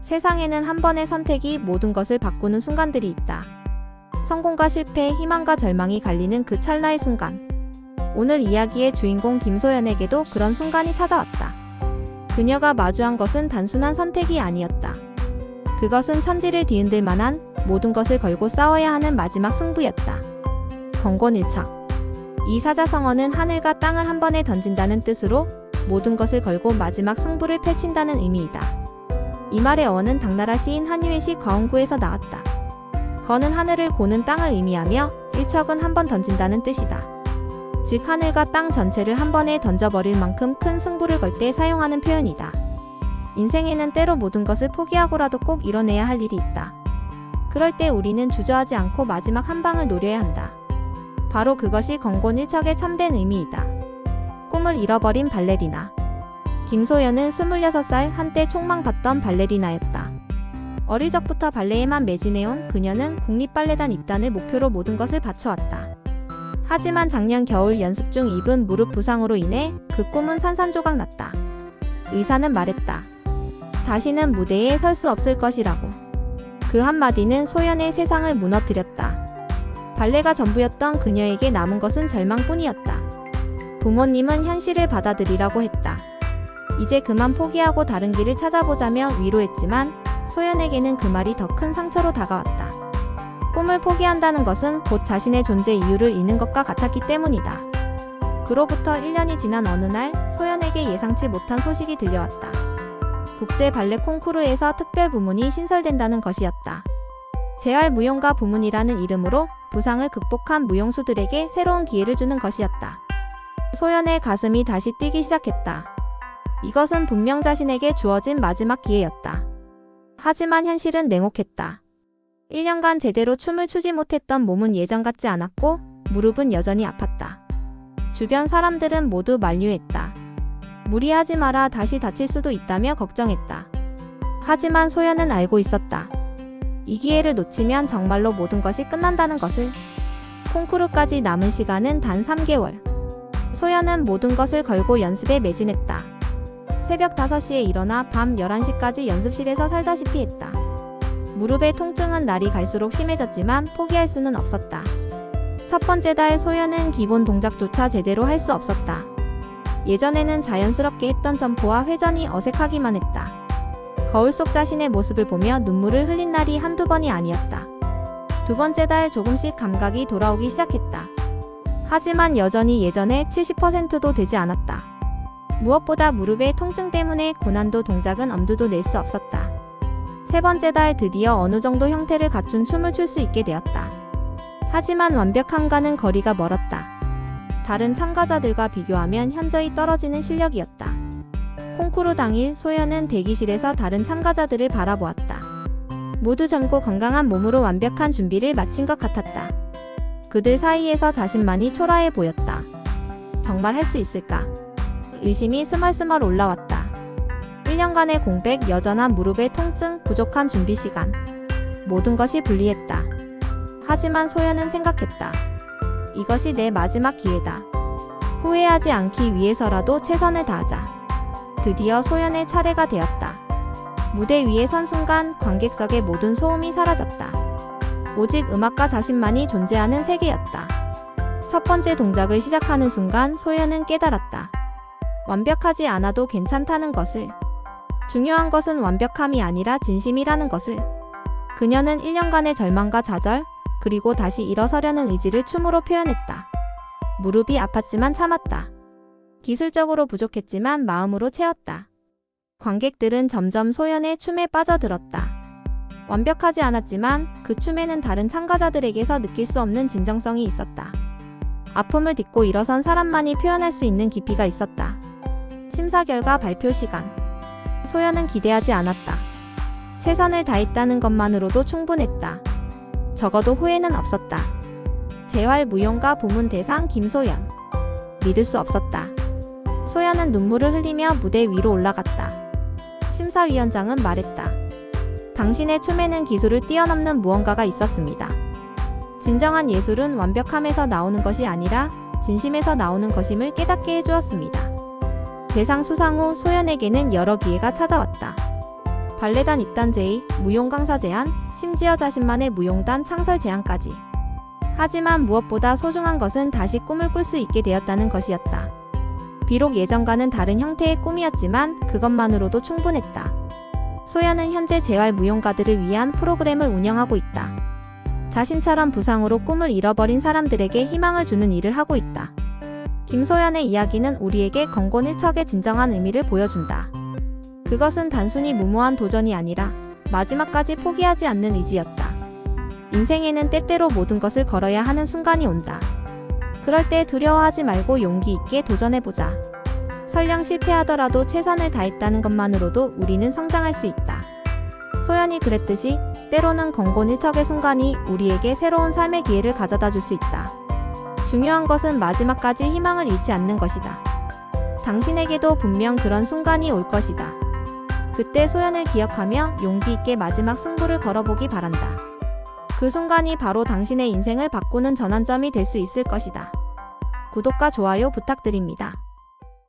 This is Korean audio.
세상에는 한 번의 선택이 모든 것을 바꾸는 순간들이 있다. 성공과 실패, 희망과 절망이 갈리는 그 찰나의 순간. 오늘 이야기의 주인공 김소연에게도 그런 순간이 찾아왔다. 그녀가 마주한 것은 단순한 선택이 아니었다. 그것은 천지를 뒤흔들 만한 모든 것을 걸고 싸워야 하는 마지막 승부였다. 건곤일척. 이 사자성어는 하늘과 땅을 한 번에 던진다는 뜻으로 모든 것을 걸고 마지막 승부를 펼친다는 의미이다. 이 말의 어원은 당나라 시인 한유의 시 거언구에서 나왔다. 거는 하늘을 고는 땅을 의미하며 일척은 한 번 던진다는 뜻이다. 즉 하늘과 땅 전체를 한 번에 던져버릴 만큼 큰 승부를 걸 때 사용하는 표현이다. 인생에는 때로 모든 것을 포기하고라도 꼭 이뤄내야 할 일이 있다. 그럴 때 우리는 주저하지 않고 마지막 한 방을 노려야 한다. 바로 그것이 건곤일척의 참된 의미이다. 꿈을 잃어버린 발레리나. 김소연은 26살, 한때 촉망받던 발레리나였다. 어릴 적부터 발레에만 매진해온 그녀는 국립발레단 입단을 목표로 모든 것을 바쳐왔다. 하지만 작년 겨울 연습 중 입은 무릎 부상으로 인해 그 꿈은 산산조각 났다. 의사는 말했다. 다시는 무대에 설 수 없을 것이라고. 그 한마디는 소연의 세상을 무너뜨렸다. 발레가 전부였던 그녀에게 남은 것은 절망뿐이었다. 부모님은 현실을 받아들이라고 했다. 이제 그만 포기하고 다른 길을 찾아보자며 위로했지만 소연에게는 그 말이 더 큰 상처로 다가왔다. 꿈을 포기한다는 것은 곧 자신의 존재 이유를 잃는 것과 같았기 때문이다. 그로부터 1년이 지난 어느 날 소연에게 예상치 못한 소식이 들려왔다. 국제 발레 콩쿠르에서 특별 부문이 신설된다는 것이었다. 재활 무용가 부문이라는 이름으로 부상을 극복한 무용수들에게 새로운 기회를 주는 것이었다. 소연의 가슴이 다시 뛰기 시작했다. 이것은 분명 자신에게 주어진 마지막 기회였다. 하지만 현실은 냉혹했다. 1년간 제대로 춤을 추지 못했던 몸은 예전 같지 않았고 무릎은 여전히 아팠다. 주변 사람들은 모두 만류했다. 무리하지 마라, 다시 다칠 수도 있다며 걱정했다. 하지만 소연은 알고 있었다. 이 기회를 놓치면 정말로 모든 것이 끝난다는 것을. 콩쿠르까지 남은 시간은 단 3개월. 소연은 모든 것을 걸고 연습에 매진했다. 새벽 5시에 일어나 밤 11시까지 연습실에서 살다시피 했다. 무릎의 통증은 날이 갈수록 심해졌지만 포기할 수는 없었다. 첫 번째 달 소연은 기본 동작조차 제대로 할 수 없었다. 예전에는 자연스럽게 했던 점프와 회전이 어색하기만 했다. 거울 속 자신의 모습을 보며 눈물을 흘린 날이 한두 번이 아니었다. 두 번째 달 조금씩 감각이 돌아오기 시작했다. 하지만 여전히 예전의 70%도 되지 않았다. 무엇보다 무릎의 통증 때문에 고난도 동작은 엄두도 낼 수 없었다. 세 번째 달 드디어 어느 정도 형태를 갖춘 춤을 출 수 있게 되었다. 하지만 완벽함과는 거리가 멀었다. 다른 참가자들과 비교하면 현저히 떨어지는 실력이었다. 콩쿠르 당일 소연은 대기실에서 다른 참가자들을 바라보았다. 모두 젊고 건강한 몸으로 완벽한 준비를 마친 것 같았다. 그들 사이에서 자신만이 초라해 보였다. 정말 할 수 있을까? 의심이 스멀스멀 올라왔다. 1년간의 공백, 여전한 무릎의 통증, 부족한 준비 시간. 모든 것이 불리했다. 하지만 소연은 생각했다. 이것이 내 마지막 기회다. 후회하지 않기 위해서라도 최선을 다하자. 드디어 소연의 차례가 되었다. 무대 위에 선 순간 관객석의 모든 소음이 사라졌다. 오직 음악과 자신만이 존재하는 세계였다. 첫 번째 동작을 시작하는 순간 소연은 깨달았다. 완벽하지 않아도 괜찮다는 것을. 중요한 것은 완벽함이 아니라 진심이라는 것을. 그녀는 1년간의 절망과 좌절, 그리고 다시 일어서려는 의지를 춤으로 표현했다. 무릎이 아팠지만 참았다. 기술적으로 부족했지만 마음으로 채웠다. 관객들은 점점 소연의 춤에 빠져들었다. 완벽하지 않았지만 그 춤에는 다른 참가자들에게서 느낄 수 없는 진정성이 있었다. 아픔을 딛고 일어선 사람만이 표현할 수 있는 깊이가 있었다. 심사 결과 발표 시간. 소연은 기대하지 않았다. 최선을 다했다는 것만으로도 충분했다. 적어도 후회는 없었다. 재활 무용가 부문 대상 김소연. 믿을 수 없었다. 소연은 눈물을 흘리며 무대 위로 올라갔다. 심사위원장은 말했다. 당신의 춤에는 기술을 뛰어넘는 무언가가 있었습니다. 진정한 예술은 완벽함에서 나오는 것이 아니라 진심에서 나오는 것임을 깨닫게 해주었습니다. 대상 수상 후 소연에게는 여러 기회가 찾아왔다. 발레단 입단 제의, 무용 강사 제안, 심지어 자신만의 무용단 창설 제안까지. 하지만 무엇보다 소중한 것은 다시 꿈을 꿀 수 있게 되었다는 것이었다. 비록 예전과는 다른 형태의 꿈이었지만 그것만으로도 충분했다. 소연은 현재 재활 무용가들을 위한 프로그램을 운영하고 있다. 자신처럼 부상으로 꿈을 잃어버린 사람들에게 희망을 주는 일을 하고 있다. 김소연의 이야기는 우리에게 건곤일척의 진정한 의미를 보여준다. 그것은 단순히 무모한 도전이 아니라 마지막까지 포기하지 않는 의지였다. 인생에는 때때로 모든 것을 걸어야 하는 순간이 온다. 그럴 때 두려워하지 말고 용기 있게 도전해보자. 설령 실패하더라도 최선을 다했다는 것만으로도 우리는 성장할 수 있다. 소연이 그랬듯이 때로는 건곤일척의 순간이 우리에게 새로운 삶의 기회를 가져다 줄 수 있다. 중요한 것은 마지막까지 희망을 잃지 않는 것이다. 당신에게도 분명 그런 순간이 올 것이다. 그때 소연을 기억하며 용기 있게 마지막 승부를 걸어보기 바란다. 그 순간이 바로 당신의 인생을 바꾸는 전환점이 될 수 있을 것이다. 구독과 좋아요 부탁드립니다.